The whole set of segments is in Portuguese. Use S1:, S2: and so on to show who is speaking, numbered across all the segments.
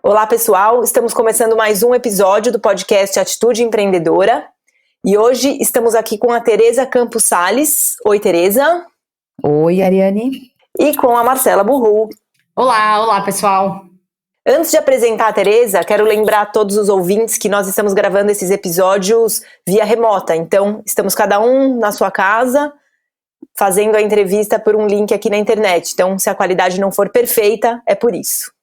S1: Olá, pessoal! Estamos começando mais um episódio do podcast Atitude Empreendedora. E hoje estamos aqui com a Tereza Campos Sales. Oi, Tereza.
S2: Oi, Ariane.
S1: E com a Marcela Burru.
S3: Olá, pessoal.
S1: Antes de apresentar a Tereza, quero lembrar a todos os ouvintes que nós estamos gravando esses episódios via remota. Então, estamos cada um na sua casa, fazendo a entrevista por um link aqui na internet. Então, se a qualidade não for perfeita, é por isso.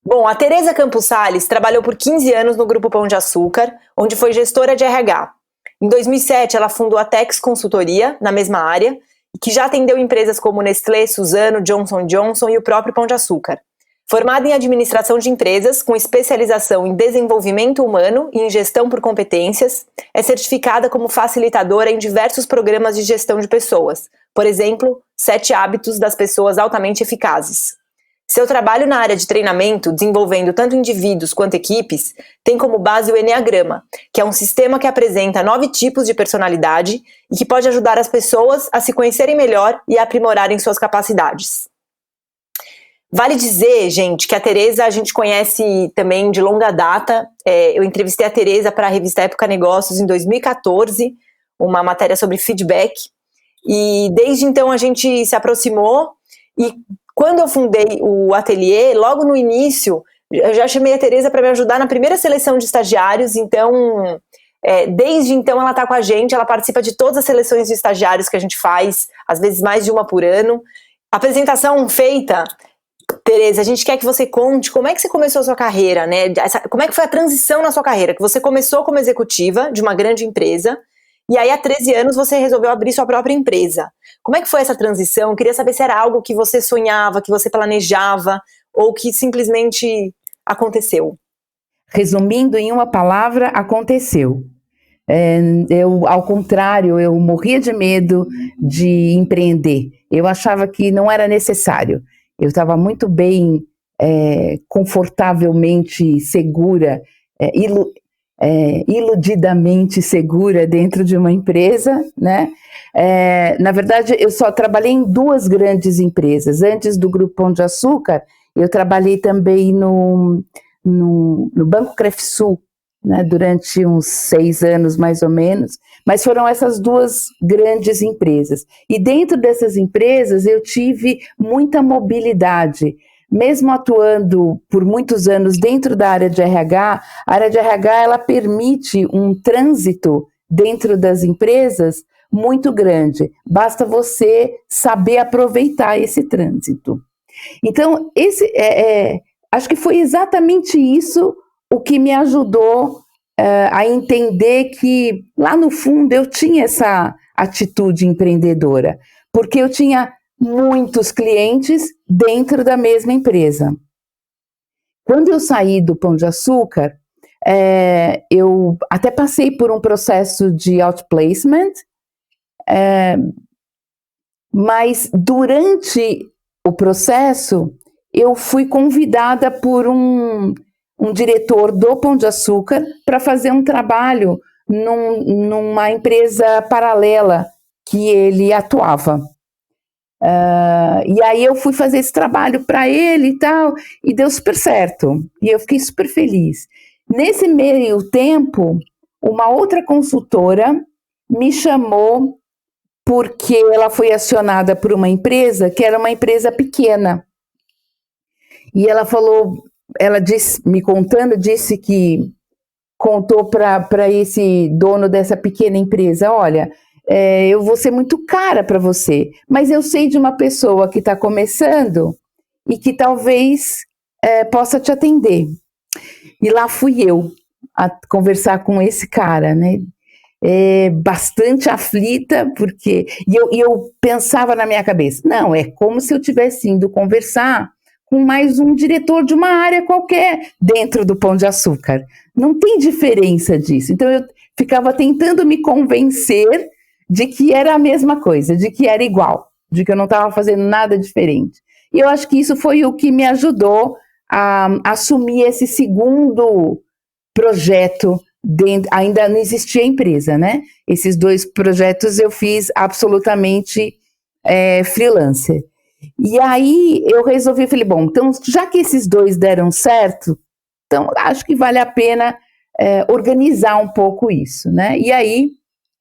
S1: Bom, a Tereza Campos Sales trabalhou por 15 anos no Grupo Pão de Açúcar, onde foi gestora de RH. Em 2007, ela fundou a Tex Consultoria, na mesma área, que já atendeu empresas como Nestlé, Suzano, Johnson & Johnson e o próprio Pão de Açúcar. Formada em administração de empresas, com especialização em desenvolvimento humano e em gestão por competências, é certificada como facilitadora em diversos programas de gestão de pessoas, por exemplo, 7 hábitos das pessoas altamente eficazes. Seu trabalho na área de treinamento, desenvolvendo tanto indivíduos quanto equipes, tem como base o Enneagrama, que é um sistema que apresenta 9 tipos de personalidade e que pode ajudar as pessoas a se conhecerem melhor e a aprimorarem suas capacidades. Vale dizer, gente, que a Tereza a gente conhece também de longa data. Eu entrevistei a Tereza para a revista Época Negócios em 2014, uma matéria sobre feedback, e desde então a gente se aproximou e quando eu fundei o ateliê, logo no início, eu já chamei a Tereza para me ajudar na primeira seleção de estagiários, então, desde então ela está com a gente, ela participa de todas as seleções de estagiários que a gente faz, às vezes mais de uma por ano. Apresentação feita, Tereza, a gente quer que você conte como é que você começou a sua carreira, né? Como é que foi a transição na sua carreira, que você começou como executiva de uma grande empresa, e aí há 13 anos você resolveu abrir sua própria empresa. Como é que foi essa transição? Eu queria saber se era algo que você sonhava, que você planejava, ou que simplesmente aconteceu.
S2: Resumindo em uma palavra, aconteceu. Ao contrário, eu morria de medo de empreender. Eu achava que não era necessário. Eu estava muito bem, confortavelmente segura, iludidamente segura dentro de uma empresa, né? Na verdade, eu só trabalhei em 2 grandes empresas. Antes do Grupo Pão de Açúcar, eu trabalhei também no Banco Crefsul, né, durante uns 6 anos, mais ou menos. Mas foram essas 2 grandes empresas. E dentro dessas empresas, eu tive muita mobilidade. Mesmo atuando por muitos anos dentro da área de RH, a área de RH ela permite um trânsito dentro das empresas muito grande. Basta você saber aproveitar esse trânsito. Então, acho que foi exatamente isso o que me ajudou a entender que lá no fundo eu tinha essa atitude empreendedora, porque eu tinha muitos clientes dentro da mesma empresa. Quando eu saí do Pão de Açúcar, eu até passei por um processo de outplacement, mas durante o processo eu fui convidada por um diretor do Pão de Açúcar para fazer um trabalho numa empresa paralela que ele atuava. E aí eu fui fazer esse trabalho para ele e tal, e deu super certo, e eu fiquei super feliz. Nesse meio tempo, uma outra consultora me chamou porque ela foi acionada por uma empresa que era uma empresa pequena, e ela falou, disse que contou para esse dono dessa pequena empresa, olha, eu vou ser muito cara para você, mas eu sei de uma pessoa que está começando e que talvez possa te atender. E lá fui eu a conversar com esse cara, né? Bastante aflita, porque eu pensava na minha cabeça, não, é como se eu tivesse indo conversar com mais um diretor de uma área qualquer dentro do Pão de Açúcar. Não tem diferença disso. Então eu ficava tentando me convencer de que era a mesma coisa, de que era igual, de que eu não estava fazendo nada diferente. E eu acho que isso foi o que me ajudou a assumir esse segundo projeto. Ainda não existia empresa, né? Esses 2 projetos eu fiz absolutamente freelancer. E aí eu resolvi, falei, bom, então já que esses 2 deram certo, Então, acho que vale a pena organizar um pouco isso, né? E aí,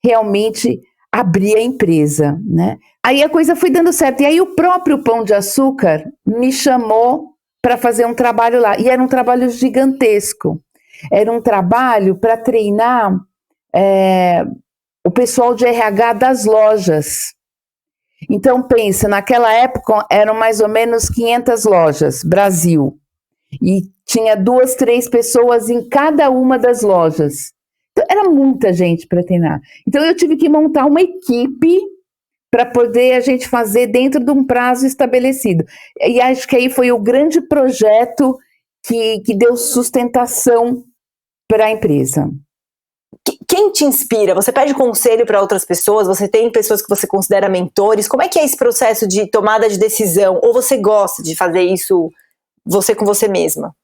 S2: realmente, abrir a empresa, né? Aí a coisa foi dando certo. E aí o próprio Pão de Açúcar me chamou para fazer um trabalho lá. E era um trabalho gigantesco. Era um trabalho para treinar o pessoal de RH das lojas. Então, pensa, naquela época eram mais ou menos 500 lojas, Brasil. E tinha 2, 3 pessoas em cada uma das lojas. Então, era muita gente para treinar. Então, eu tive que montar uma equipe para poder a gente fazer dentro de um prazo estabelecido. E acho que aí foi o grande projeto que deu sustentação para a empresa.
S1: Quem te inspira? Você pede conselho para outras pessoas? Você tem pessoas que você considera mentores? Como é que é esse processo de tomada de decisão? Ou você gosta de fazer isso você com você mesma?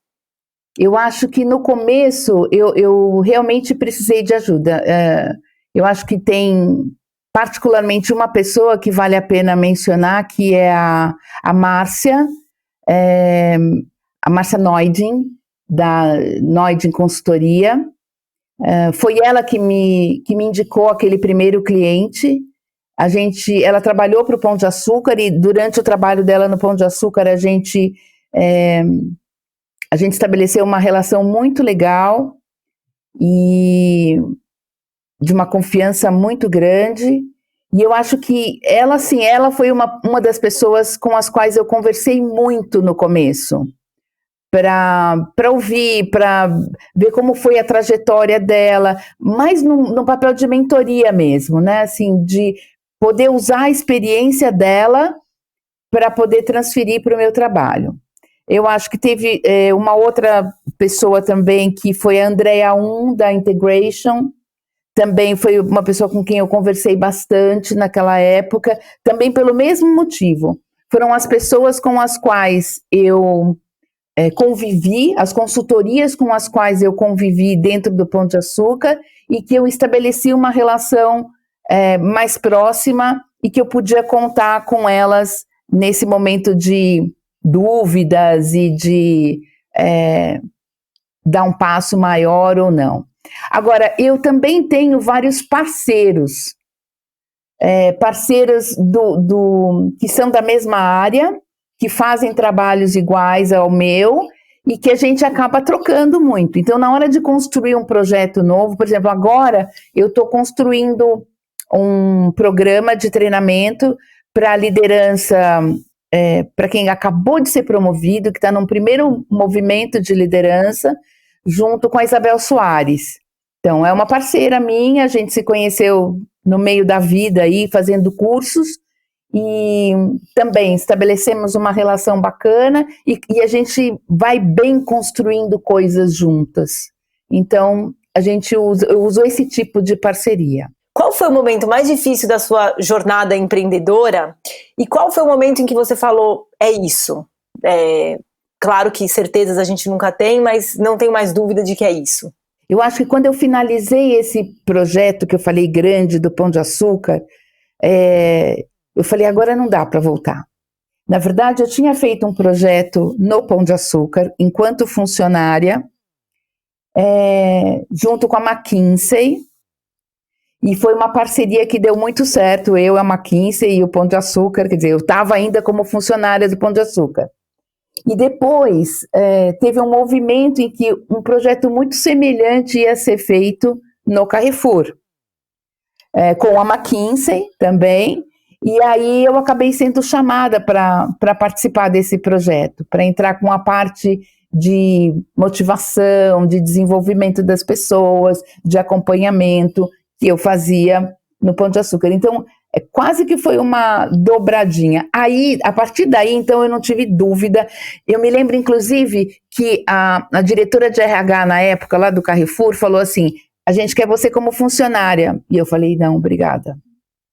S2: Eu acho que no começo eu realmente precisei de ajuda. Eu acho que tem particularmente uma pessoa que vale a pena mencionar, que é a Márcia, a Márcia Neuding, da Neuding Consultoria. Foi ela que me indicou aquele primeiro cliente. Ela trabalhou para o Pão de Açúcar e durante o trabalho dela no Pão de Açúcar a gente estabeleceu uma relação muito legal e de uma confiança muito grande. E eu acho que ela foi uma das pessoas com as quais eu conversei muito no começo, para ouvir, para ver como foi a trajetória dela, mais no papel de mentoria mesmo, né? Assim, de poder usar a experiência dela para poder transferir para o meu trabalho. Eu acho que teve uma outra pessoa também, que foi a Andrea da Integration, também foi uma pessoa com quem eu conversei bastante naquela época, também pelo mesmo motivo. Foram as pessoas com as quais eu convivi, as consultorias com as quais eu convivi dentro do Pão de Açúcar e que eu estabeleci uma relação mais próxima e que eu podia contar com elas nesse momento de dúvidas e de dar um passo maior ou não. Agora, eu também tenho vários parceiros, parceiros que são da mesma área, que fazem trabalhos iguais ao meu e que a gente acaba trocando muito. Então, na hora de construir um projeto novo, por exemplo, agora eu estou construindo um programa de treinamento para liderança, para quem acabou de ser promovido, que está num primeiro movimento de liderança, junto com a Isabel Soares. Então, é uma parceira minha, a gente se conheceu no meio da vida aí, fazendo cursos, e também estabelecemos uma relação bacana e a gente vai bem construindo coisas juntas. Então, eu uso esse tipo de parceria.
S1: Qual foi o momento mais difícil da sua jornada empreendedora? E qual foi o momento em que você falou, é isso? Claro que certezas a gente nunca tem, mas não tenho mais dúvida de que é isso.
S2: Eu acho que quando eu finalizei esse projeto que eu falei grande do Pão de Açúcar, eu falei, agora não dá para voltar. Na verdade, eu tinha feito um projeto no Pão de Açúcar, enquanto funcionária, junto com a McKinsey, e foi uma parceria que deu muito certo, eu, a McKinsey e o Pão de Açúcar, quer dizer, eu estava ainda como funcionária do Pão de Açúcar. E depois teve um movimento em que um projeto muito semelhante ia ser feito no Carrefour, com a McKinsey também, e aí eu acabei sendo chamada para participar desse projeto, para entrar com a parte de motivação, de desenvolvimento das pessoas, de acompanhamento, que eu fazia no Pão de Açúcar. Então, quase que foi uma dobradinha. Aí, a partir daí, então, eu não tive dúvida. Eu me lembro, inclusive, que a diretora de RH na época, lá do Carrefour, falou assim, a gente quer você como funcionária. E eu falei, não, obrigada.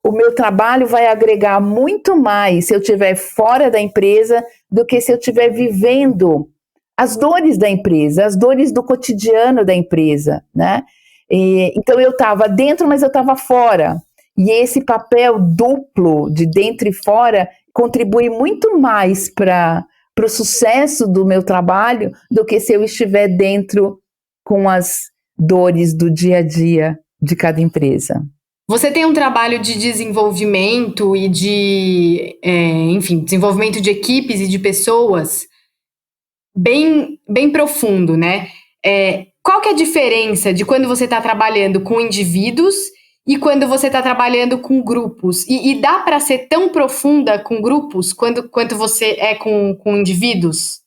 S2: O meu trabalho vai agregar muito mais se eu estiver fora da empresa do que se eu estiver vivendo as dores da empresa, as dores do cotidiano da empresa, né? Então, eu estava dentro, mas eu estava fora. E esse papel duplo de dentro e fora contribui muito mais para para o sucesso do meu trabalho do que se eu estiver dentro com as dores do dia a dia de cada empresa.
S3: Você tem um trabalho de desenvolvimento e enfim, desenvolvimento de equipes e de pessoas bem profundo, né? Qual que é a diferença de quando você está trabalhando com indivíduos e quando você está trabalhando com grupos? E dá para ser tão profunda com grupos quanto você é com indivíduos?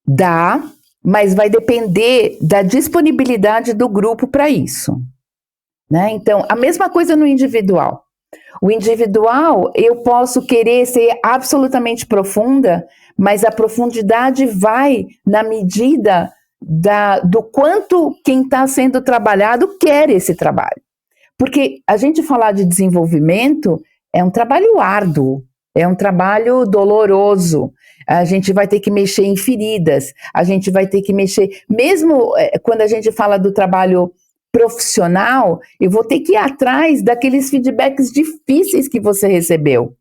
S2: Dá, mas vai depender da disponibilidade do grupo para isso, né? Então, a mesma coisa no individual. O individual, eu posso querer ser absolutamente profunda, mas a profundidade vai na medida do quanto quem está sendo trabalhado quer esse trabalho. Porque a gente falar de desenvolvimento é um trabalho árduo, é um trabalho doloroso. A gente vai ter que mexer em feridas, a gente vai ter que mexer, mesmo quando a gente fala do trabalho profissional, eu vou ter que ir atrás daqueles feedbacks difíceis que você recebeu,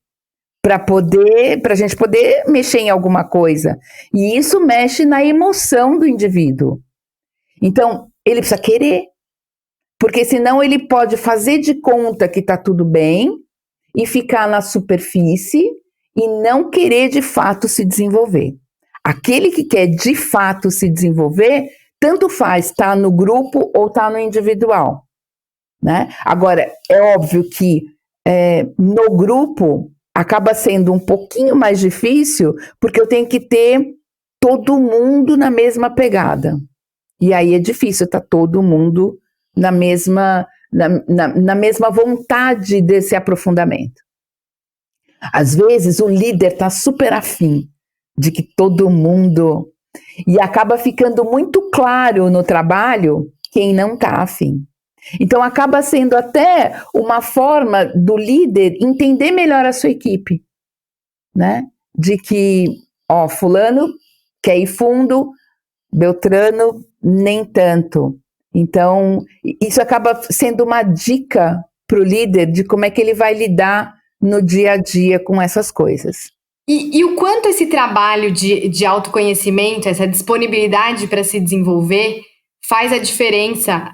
S2: para a gente poder mexer em alguma coisa. E isso mexe na emoção do indivíduo. Então, ele precisa querer, porque senão ele pode fazer de conta que está tudo bem e ficar na superfície e não querer de fato se desenvolver. Aquele que quer de fato se desenvolver, tanto faz estar no grupo ou estar no individual, né? Agora, é óbvio que no grupo acaba sendo um pouquinho mais difícil, porque eu tenho que ter todo mundo na mesma pegada. E aí é difícil estar todo mundo na mesma vontade desse aprofundamento. Às vezes o líder está super afim de que todo mundo... E acaba ficando muito claro no trabalho quem não está afim. Então acaba sendo até uma forma do líder entender melhor a sua equipe, né? De que, fulano quer ir fundo, Beltrano nem tanto. Então isso acaba sendo uma dica para o líder de como é que ele vai lidar no dia a dia com essas coisas.
S3: E o quanto esse trabalho de autoconhecimento, essa disponibilidade para se desenvolver, faz a diferença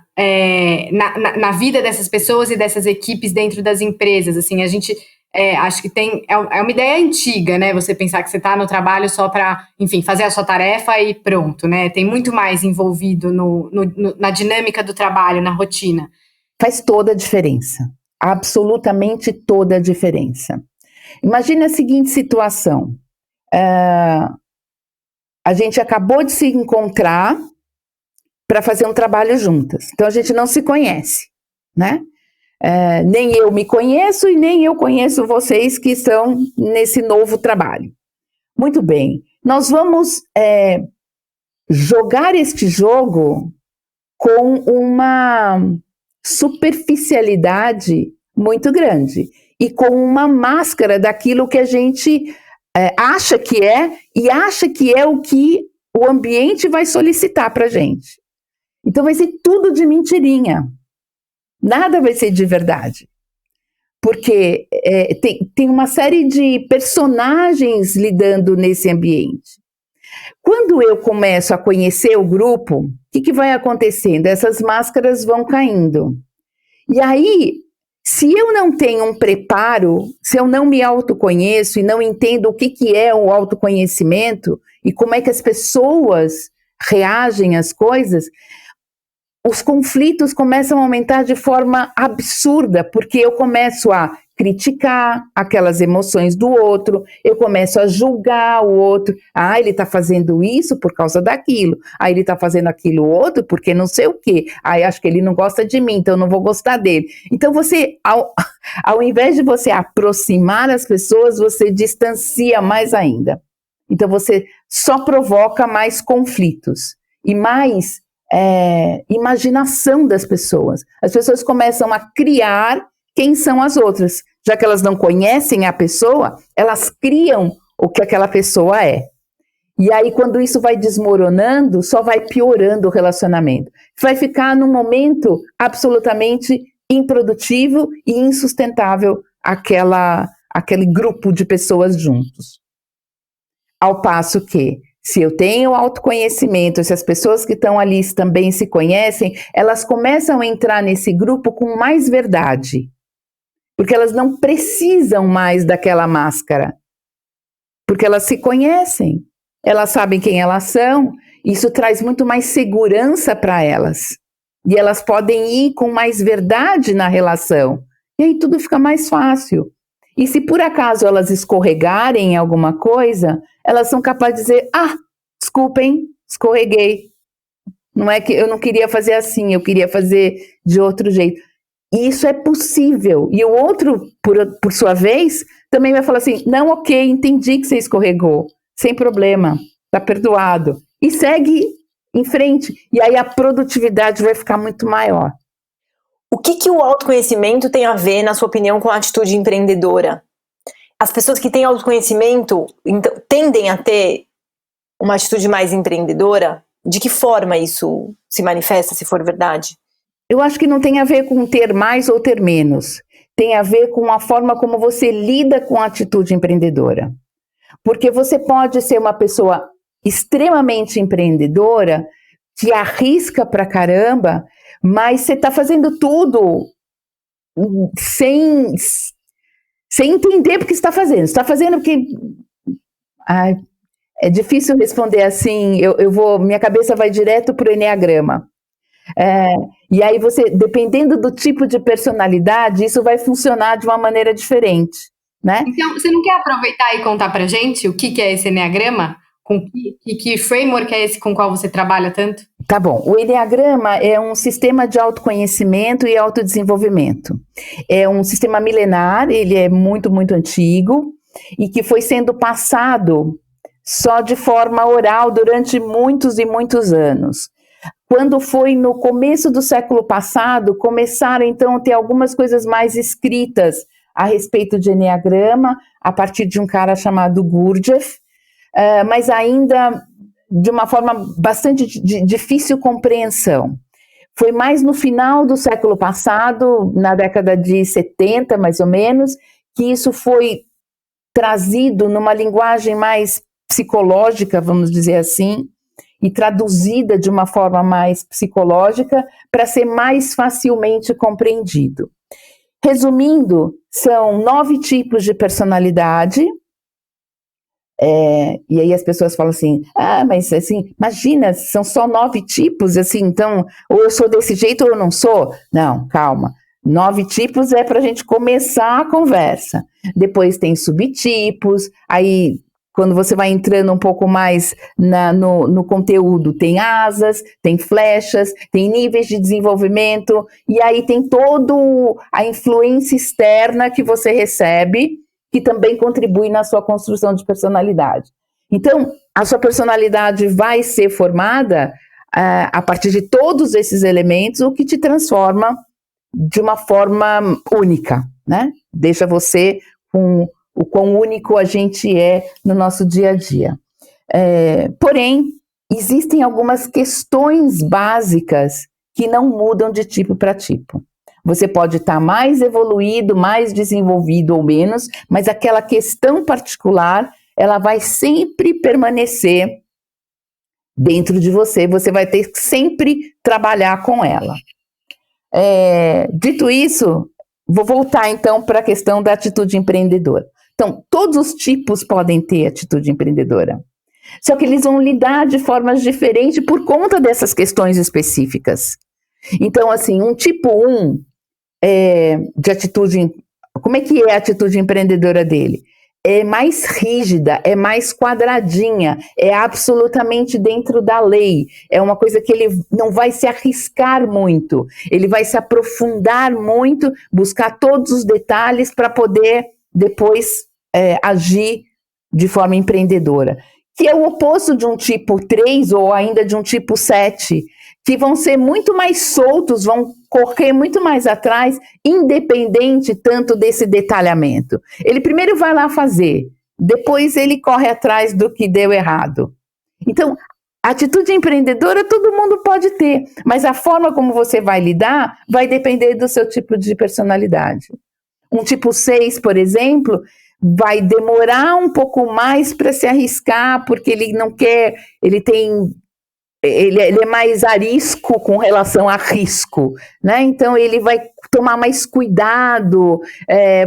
S3: na vida dessas pessoas e dessas equipes dentro das empresas? Assim, a gente acho que é uma ideia antiga, né? Você pensar que você está no trabalho só para, enfim, fazer a sua tarefa e pronto, né? Tem muito mais envolvido na dinâmica do trabalho, na rotina.
S2: Faz toda a diferença, absolutamente toda a diferença. Imagine a seguinte situação, a gente acabou de se encontrar para fazer um trabalho juntas, então a gente não se conhece, né? Nem eu me conheço e nem eu conheço vocês que estão nesse novo trabalho. Muito bem, nós vamos jogar este jogo com uma superficialidade muito grande e com uma máscara daquilo que a gente acha que é e acha que é o que o ambiente vai solicitar para a gente. Então vai ser tudo de mentirinha, nada vai ser de verdade, porque tem uma série de personagens lidando nesse ambiente. Quando eu começo a conhecer o grupo, o que vai acontecendo? Essas máscaras vão caindo. E aí, se eu não tenho um preparo, se eu não me autoconheço e não entendo o que é o autoconhecimento e como é que as pessoas reagem às coisas, os conflitos começam a aumentar de forma absurda, porque eu começo a criticar aquelas emoções do outro, eu começo a julgar o outro. Ele está fazendo isso por causa daquilo. Ele está fazendo aquilo outro porque não sei o quê. Acho que ele não gosta de mim, então eu não vou gostar dele. Então você, ao invés de você aproximar as pessoas, você distancia mais ainda. Então você só provoca mais conflitos e mais imaginação das pessoas. As pessoas começam a criar quem são as outras. Já que elas não conhecem a pessoa, elas criam o que aquela pessoa é. E aí, quando isso vai desmoronando, só vai piorando o relacionamento. Vai ficar num momento absolutamente improdutivo e insustentável aquele grupo de pessoas juntos. Ao passo que, se eu tenho autoconhecimento, se as pessoas que estão ali também se conhecem, elas começam a entrar nesse grupo com mais verdade. Porque elas não precisam mais daquela máscara. Porque elas se conhecem, elas sabem quem elas são, isso traz muito mais segurança para elas. E elas podem ir com mais verdade na relação. E aí tudo fica mais fácil. E se por acaso elas escorregarem em alguma coisa, elas são capazes de dizer, desculpem, escorreguei. Não é que eu não queria fazer assim, eu queria fazer de outro jeito. E isso é possível. E o outro, por sua vez, também vai falar assim, não, ok, entendi que você escorregou, sem problema, tá perdoado. E segue em frente. E aí a produtividade vai ficar muito maior.
S1: O que o autoconhecimento tem a ver, na sua opinião, com a atitude empreendedora? As pessoas que têm autoconhecimento então, tendem a ter uma atitude mais empreendedora? De que forma isso se manifesta, se for verdade?
S2: Eu acho que não tem a ver com ter mais ou ter menos. Tem a ver com a forma como você lida com a atitude empreendedora. Porque você pode ser uma pessoa extremamente empreendedora, que arrisca pra caramba, mas você está fazendo tudo sem entender porque está fazendo. Você está fazendo porque... é difícil responder assim, minha cabeça vai direto para o Enneagrama. E aí você, dependendo do tipo de personalidade, isso vai funcionar de uma maneira diferente, né?
S3: Então, você não quer aproveitar e contar pra gente o que é esse Enneagrama? Que framework é esse com o qual você trabalha tanto?
S2: Tá bom, o Enneagrama é um sistema de autoconhecimento e autodesenvolvimento. É um sistema milenar, ele é muito, muito antigo, e que foi sendo passado só de forma oral durante muitos e muitos anos. Quando foi no começo do século passado, começaram então a ter algumas coisas mais escritas a respeito de Enneagrama, a partir de um cara chamado Gurdjieff, mas ainda de uma forma bastante de difícil compreensão. Foi mais no final do século passado, na década de 70, mais ou menos, que isso foi trazido numa linguagem mais psicológica, vamos dizer assim, e traduzida de uma forma mais psicológica para ser mais facilmente compreendido. Resumindo, são 9 tipos de personalidade, e aí as pessoas falam assim, mas assim, imagina, são só 9 tipos, assim, então, ou eu sou desse jeito ou eu não sou. Não, calma, 9 tipos é para a gente começar a conversa. Depois tem subtipos, aí quando você vai entrando um pouco mais no conteúdo, tem asas, tem flechas, tem níveis de desenvolvimento, e aí tem toda a influência externa que você recebe, que também contribui na sua construção de personalidade. Então, a sua personalidade vai ser formada a partir de todos esses elementos, o que te transforma de uma forma única, né? Deixa você com o quão único a gente é no nosso dia a dia. Porém, existem algumas questões básicas que não mudam de tipo para tipo. Você pode estar mais evoluído, mais desenvolvido ou menos, mas aquela questão particular, ela vai sempre permanecer dentro de você, você vai ter que sempre trabalhar com ela. Dito isso, vou voltar então para a questão da atitude empreendedora. Então, todos os tipos podem ter atitude empreendedora, só que eles vão lidar de formas diferentes por conta dessas questões específicas. Então, assim, um tipo 1 de atitude, como é que é a atitude empreendedora dele? É mais rígida, é mais quadradinha, é absolutamente dentro da lei, é uma coisa que ele não vai se arriscar muito, ele vai se aprofundar muito, buscar todos os detalhes para poder depois agir de forma empreendedora, que é o oposto de um tipo 3 ou ainda de um tipo 7, que vão ser muito mais soltos, vão correr muito mais atrás, independente tanto desse detalhamento. Ele primeiro vai lá fazer, depois ele corre atrás do que deu errado. Então, a atitude empreendedora todo mundo pode ter, mas a forma como você vai lidar vai depender do seu tipo de personalidade. Um tipo 6, por exemplo, vai demorar um pouco mais para se arriscar, porque ele não quer, ele é mais arisco com relação a risco, né? Então ele vai tomar mais cuidado,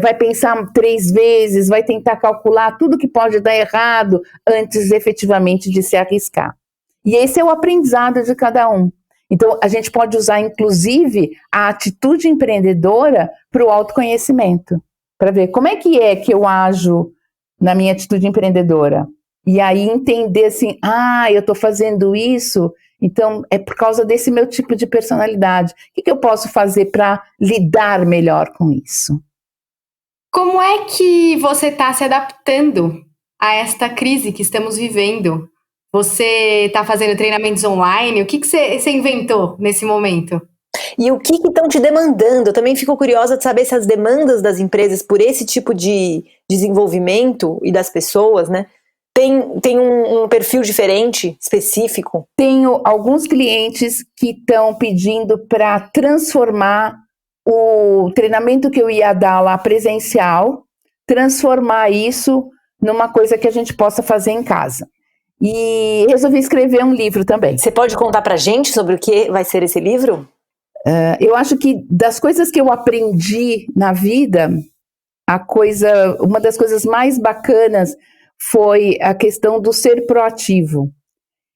S2: vai pensar 3 vezes, vai tentar calcular tudo que pode dar errado antes efetivamente de se arriscar. E esse é o aprendizado de cada um. Então a gente pode usar inclusive a atitude empreendedora para o autoconhecimento, para ver como é que eu ajo na minha atitude empreendedora. E aí entender assim, eu estou fazendo isso, então é por causa desse meu tipo de personalidade. O que eu posso fazer para lidar melhor com isso?
S3: Como é que você está se adaptando a esta crise que estamos vivendo? Você está fazendo treinamentos online? O que você inventou nesse momento?
S1: E o que estão te demandando? Eu também fico curiosa de saber se as demandas das empresas por esse tipo de desenvolvimento e das pessoas, né, tem um perfil diferente, específico?
S2: Tenho alguns clientes que estão pedindo para transformar o treinamento que eu ia dar lá presencial, transformar isso numa coisa que a gente possa fazer em casa. E resolvi escrever um livro também.
S1: Você pode contar pra gente sobre o que vai ser esse livro?
S2: Eu acho que das coisas que eu aprendi na vida, uma das coisas mais bacanas foi a questão do ser proativo.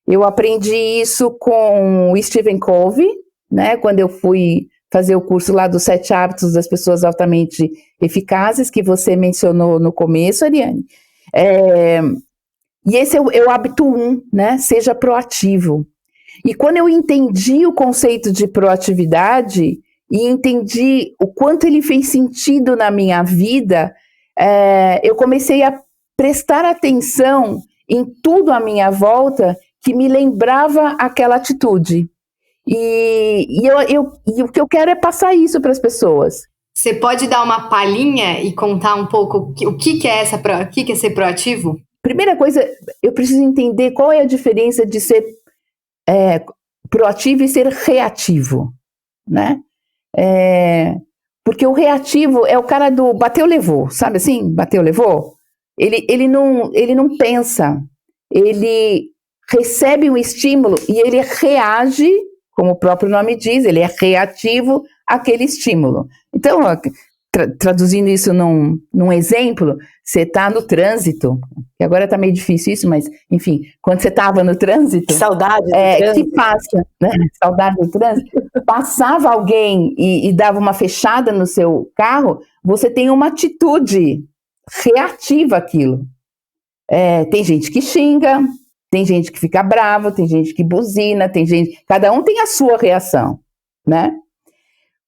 S2: Eu aprendi isso com o Stephen Covey, né, quando eu fui fazer o curso lá dos 7 hábitos das pessoas altamente eficazes, que você mencionou no começo, Ariane. E esse é o hábito 1, né, seja proativo. E quando eu entendi o conceito de proatividade e entendi o quanto ele fez sentido na minha vida, eu comecei a prestar atenção em tudo à minha volta que me lembrava aquela atitude. E o que eu quero é passar isso para as pessoas.
S3: Você pode dar uma palhinha e contar um pouco o que é ser proativo?
S2: Primeira coisa, eu preciso entender qual é a diferença de ser proativo e ser reativo, né? Porque o reativo é o cara do bateu, levou, sabe assim? Bateu, levou? Ele não pensa, ele recebe um estímulo e ele reage, como o próprio nome diz, ele é reativo àquele estímulo. Então, traduzindo isso num exemplo, você está no trânsito, que agora está meio difícil isso, mas, enfim, quando você estava no trânsito...
S1: Saudade do trânsito.
S2: Que passa, né? Saudade do trânsito. Passava alguém e dava uma fechada no seu carro, você tem uma atitude reativa àquilo. Tem gente que xinga, tem gente que fica brava, tem gente que buzina, cada um tem a sua reação, né?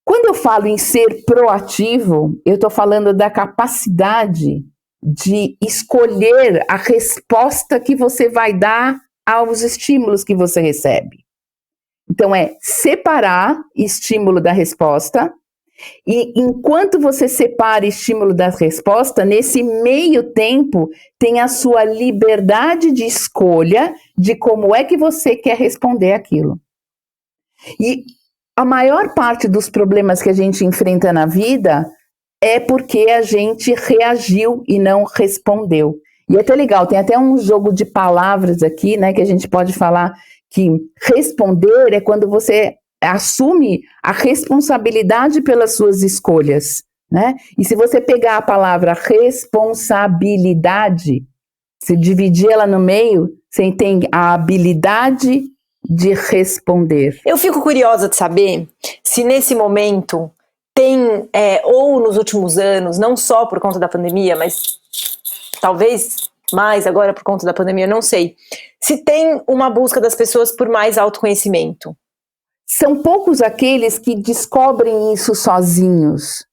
S2: Quando eu falo em ser proativo, eu estou falando da capacidade de escolher a resposta que você vai dar aos estímulos que você recebe. Então, separar estímulo da resposta, e enquanto você separa estímulo da resposta, nesse meio tempo, tem a sua liberdade de escolha de como é que você quer responder aquilo. E a maior parte dos problemas que a gente enfrenta na vida é porque a gente reagiu e não respondeu. E é até legal, tem até um jogo de palavras aqui, né, que a gente pode falar que responder é quando você assume a responsabilidade pelas suas escolhas, né? E se você pegar a palavra responsabilidade, se dividir ela no meio, você tem a habilidade de responder.
S1: Eu fico curiosa de saber se nesse momento tem, ou nos últimos anos, não só por conta da pandemia, mas talvez mais agora por conta da pandemia, não sei, se tem uma busca das pessoas por mais autoconhecimento.
S2: São poucos aqueles que descobrem isso sozinhos.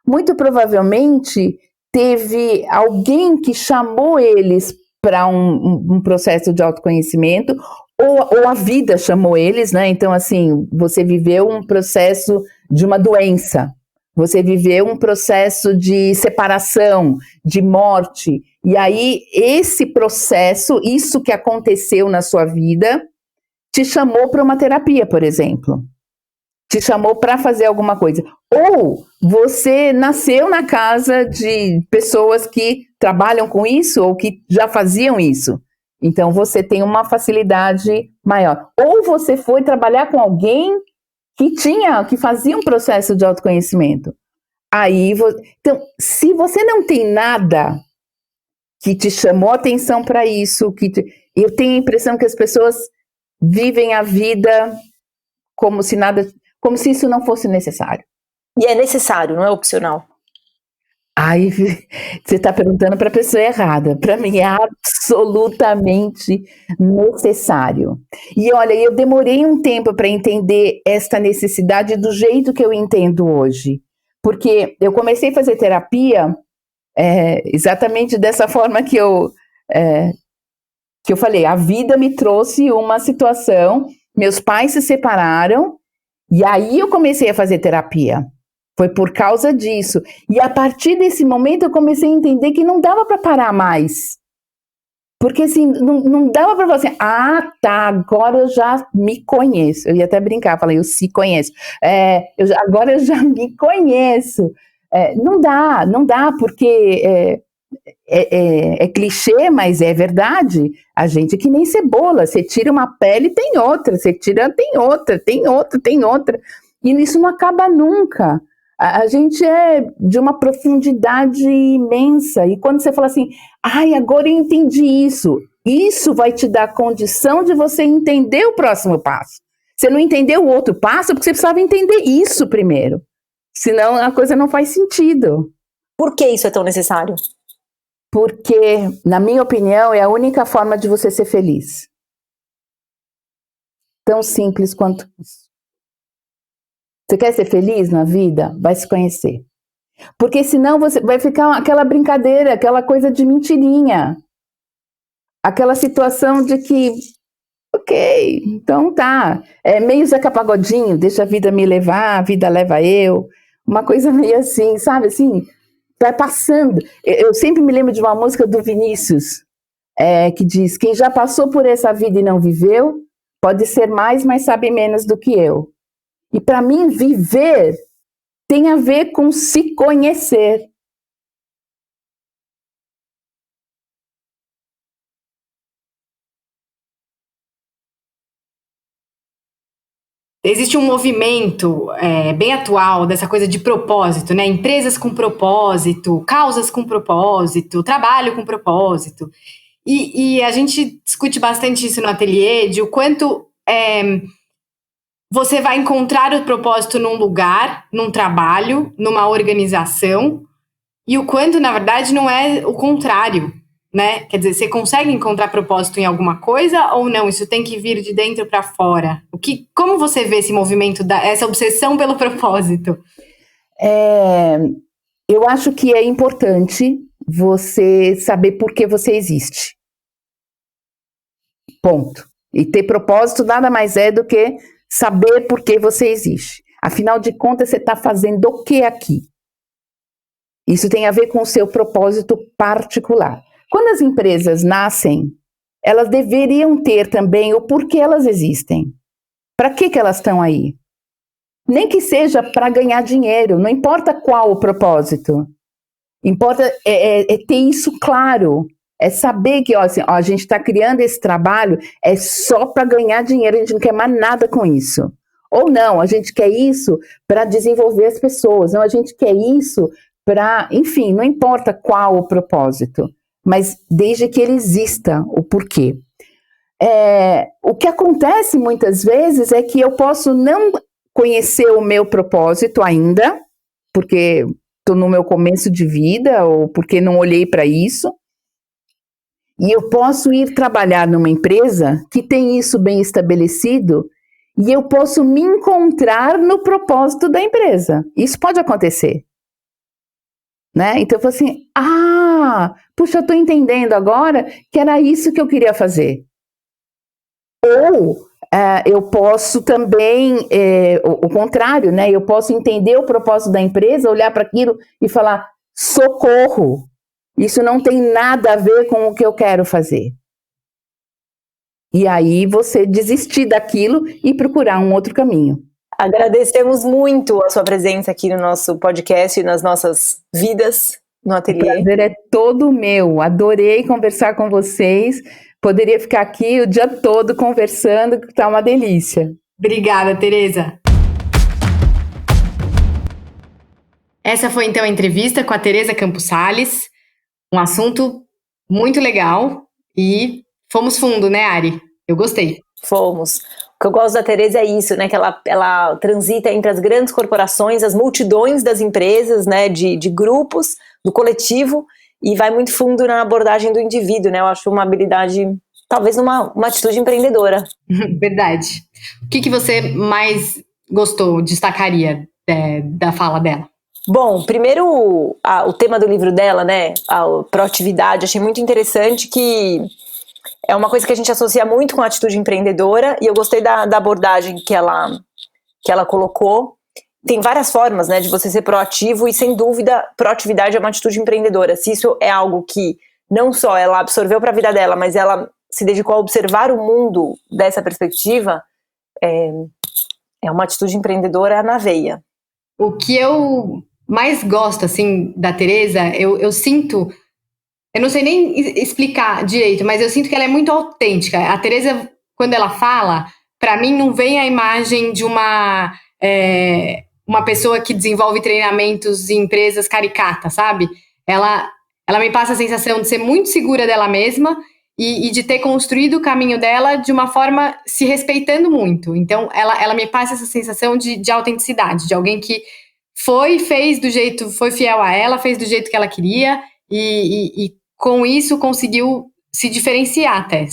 S2: Muito provavelmente teve alguém que chamou eles para um processo de autoconhecimento, ou a vida chamou eles, né? Então, assim, você viveu um processo de uma doença, você viveu um processo de separação, de morte, e aí esse processo, isso que aconteceu na sua vida, te chamou para uma terapia, por exemplo. te chamou para fazer alguma coisa. Ou você nasceu na casa de pessoas que trabalham com isso ou que já faziam isso. Então você tem uma facilidade maior. Ou você foi trabalhar com alguém que fazia um processo de autoconhecimento. Então, se você não tem nada que te chamou a atenção para isso, eu tenho a impressão que as pessoas vivem a vida como se isso não fosse necessário.
S1: E é necessário, não é opcional.
S2: Aí você está perguntando para a pessoa errada. Para mim é absolutamente necessário. E olha, eu demorei um tempo para entender esta necessidade do jeito que eu entendo hoje. Porque eu comecei a fazer terapia exatamente dessa forma que eu falei. A vida me trouxe uma situação, meus pais se separaram, e aí eu comecei a fazer terapia. Foi por causa disso. E a partir desse momento eu comecei a entender que não dava para parar mais. Porque assim, não dava para falar assim, agora eu já me conheço. Eu ia até brincar, falei, eu se conheço. Agora eu já me conheço. Não dá, porque é clichê, mas é verdade. A gente é que nem cebola, você tira uma pele, tem outra, você tira, tem outra. E isso não acaba nunca. A gente é de uma profundidade imensa. E quando você fala assim, agora eu entendi isso. Isso vai te dar condição de você entender o próximo passo. Você não entendeu o outro passo porque você precisava entender isso primeiro. Senão a coisa não faz sentido.
S1: Por que isso é tão necessário?
S2: Porque, na minha opinião, é a única forma de você ser feliz. Tão simples quanto isso. Você quer ser feliz na vida? Vai se conhecer. Porque senão você vai ficar aquela brincadeira, aquela coisa de mentirinha. Aquela situação de que, ok, então tá. É meio Zeca Pagodinho, deixa a vida me levar, a vida leva eu. Uma coisa meio assim, sabe? Assim, vai passando. Eu sempre me lembro de uma música do Vinícius, que diz, quem já passou por essa vida e não viveu, pode ser mais, mas sabe menos do que eu. E para mim, viver tem a ver com se conhecer.
S3: Existe um movimento bem atual dessa coisa de propósito, né? Empresas com propósito, causas com propósito, trabalho com propósito. E a gente discute bastante isso no ateliê, de o quanto você vai encontrar o propósito num lugar, num trabalho, numa organização, e o quanto, na verdade, não é o contrário, né? Quer dizer, você consegue encontrar propósito em alguma coisa ou não? Isso tem que vir de dentro para fora. Como você vê esse movimento, essa obsessão pelo propósito?
S2: Eu acho que é importante você saber por que você existe. Ponto. E ter propósito nada mais é do que saber por que você existe. Afinal de contas, você está fazendo o que aqui? Isso tem a ver com o seu propósito particular. Quando as empresas nascem, elas deveriam ter também o porquê elas existem. Para que elas estão aí? Nem que seja para ganhar dinheiro, não importa qual o propósito. Importa ter isso claro. É saber que a gente está criando esse trabalho é só para ganhar dinheiro, a gente não quer mais nada com isso. Ou não, a gente quer isso para desenvolver as pessoas, não, a gente quer isso para, enfim, não importa qual o propósito, mas desde que ele exista, o porquê. O que acontece muitas vezes é que eu posso não conhecer o meu propósito ainda, porque estou no meu começo de vida, ou porque não olhei para isso, e eu posso ir trabalhar numa empresa que tem isso bem estabelecido e eu posso me encontrar no propósito da empresa. Isso pode acontecer. Né? Então eu falo assim, puxa, eu estou entendendo agora que era isso que eu queria fazer. Ou eu posso também, o contrário, né? Eu posso entender o propósito da empresa, olhar para aquilo e falar, socorro! Isso não tem nada a ver com o que eu quero fazer. E aí você desistir daquilo e procurar um outro caminho.
S1: Agradecemos muito a sua presença aqui no nosso podcast e nas nossas vidas no ateliê.
S2: O prazer é todo meu. Adorei conversar com vocês. Poderia ficar aqui o dia todo conversando, que tá uma delícia.
S3: Obrigada, Tereza. Essa foi então a entrevista com a Tereza Campos Sales. Um assunto muito legal e fomos fundo, né, Ari? Eu gostei.
S1: Fomos. O que eu gosto da Tereza é isso, né? Que ela transita entre as grandes corporações, as multidões das empresas, né? De grupos, do coletivo, e vai muito fundo na abordagem do indivíduo, né? Eu acho uma habilidade, talvez uma atitude empreendedora.
S3: Verdade. O que você mais gostou, destacaria da fala dela?
S1: Bom, primeiro o tema do livro dela, né? A proatividade, achei muito interessante, que é uma coisa que a gente associa muito com a atitude empreendedora, e eu gostei da abordagem que ela colocou. Tem várias formas, né, de você ser proativo, e sem dúvida, proatividade é uma atitude empreendedora. Se isso é algo que não só ela absorveu para a vida dela, mas ela se dedicou a observar o mundo dessa perspectiva, é uma atitude empreendedora na veia.
S3: O que eu mais gosto, assim, da Tereza, eu sinto... Eu não sei nem explicar direito, mas eu sinto que ela é muito autêntica. A Tereza, quando ela fala, para mim não vem a imagem de uma pessoa que desenvolve treinamentos em empresas caricatas, sabe? Ela me passa a sensação de ser muito segura dela mesma e de ter construído o caminho dela de uma forma se respeitando muito. Então, ela me passa essa sensação de autenticidade, de alguém que foi fiel a ela, fez do jeito que ela queria e com isso conseguiu se diferenciar até,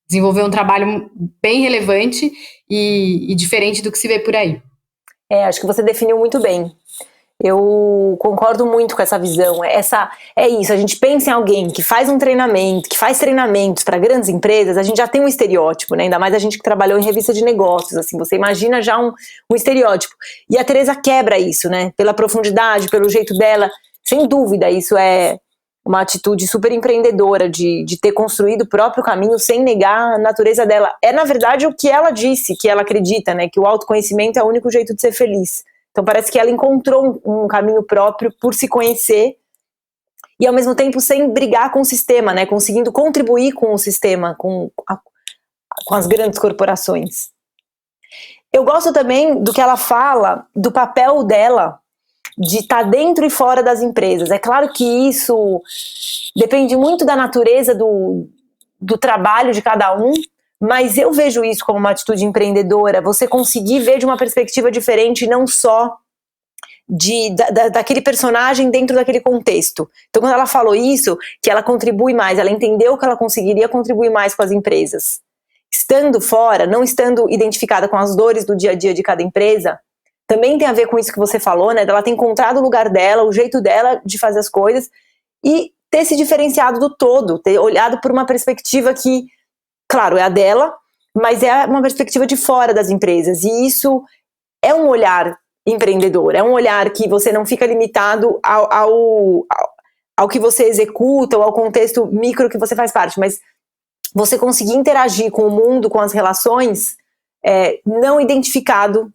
S3: desenvolver um trabalho bem relevante e diferente do que se vê por aí.
S1: Acho que você definiu muito bem. Eu concordo muito com essa visão. É isso, a gente pensa em alguém que faz um treinamento, que faz treinamentos para grandes empresas, a gente já tem um estereótipo, né? Ainda mais a gente que trabalhou em revista de negócios, assim, você imagina já um estereótipo. E a Tereza quebra isso, né? Pela profundidade, pelo jeito dela, sem dúvida, isso é uma atitude super empreendedora de ter construído o próprio caminho sem negar a natureza dela. É, na verdade, o que ela disse, que ela acredita, né? Que o autoconhecimento é o único jeito de ser feliz. Então parece que ela encontrou um caminho próprio por se conhecer e ao mesmo tempo sem brigar com o sistema, né? Conseguindo contribuir com o sistema, com as grandes corporações. Eu gosto também do que ela fala do papel dela de estar dentro e fora das empresas. É claro que isso depende muito da natureza do trabalho de cada um, mas eu vejo isso como uma atitude empreendedora, você conseguir ver de uma perspectiva diferente, não só daquele personagem dentro daquele contexto. Então, quando ela falou isso, que ela contribui mais, ela entendeu que ela conseguiria contribuir mais com as empresas. Estando fora, não estando identificada com as dores do dia a dia de cada empresa, também tem a ver com isso que você falou, né? Dela ter encontrado o lugar dela, o jeito dela de fazer as coisas e ter se diferenciado do todo, ter olhado por uma perspectiva que, claro, é a dela, mas é uma perspectiva de fora das empresas. E isso é um olhar empreendedor, é um olhar que você não fica limitado ao que você executa ou ao contexto micro que você faz parte, mas você conseguir interagir com o mundo, com as relações, não identificado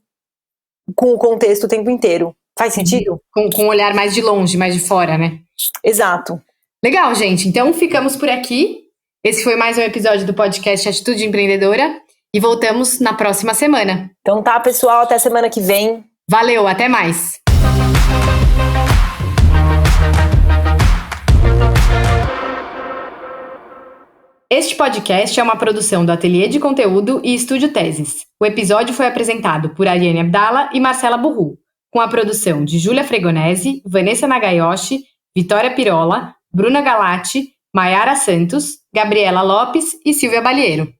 S1: com o contexto o tempo inteiro. Faz sentido?
S3: Com um olhar mais de longe, mais de fora, né?
S1: Exato.
S3: Legal, gente. Então ficamos por aqui. Esse foi mais um episódio do podcast Atitude Empreendedora e voltamos na próxima semana.
S1: Então tá, pessoal, até semana que vem.
S3: Valeu, até mais. Este podcast é uma produção do Ateliê de Conteúdo e Estúdio Teses. O episódio foi apresentado por Ariane Abdala e Marcela Burru, com a produção de Júlia Fregonese, Vanessa Nagayoshi, Vitória Pirola, Bruna Galati, Maiara Santos, Gabriela Lopes e Silvia Balieiro.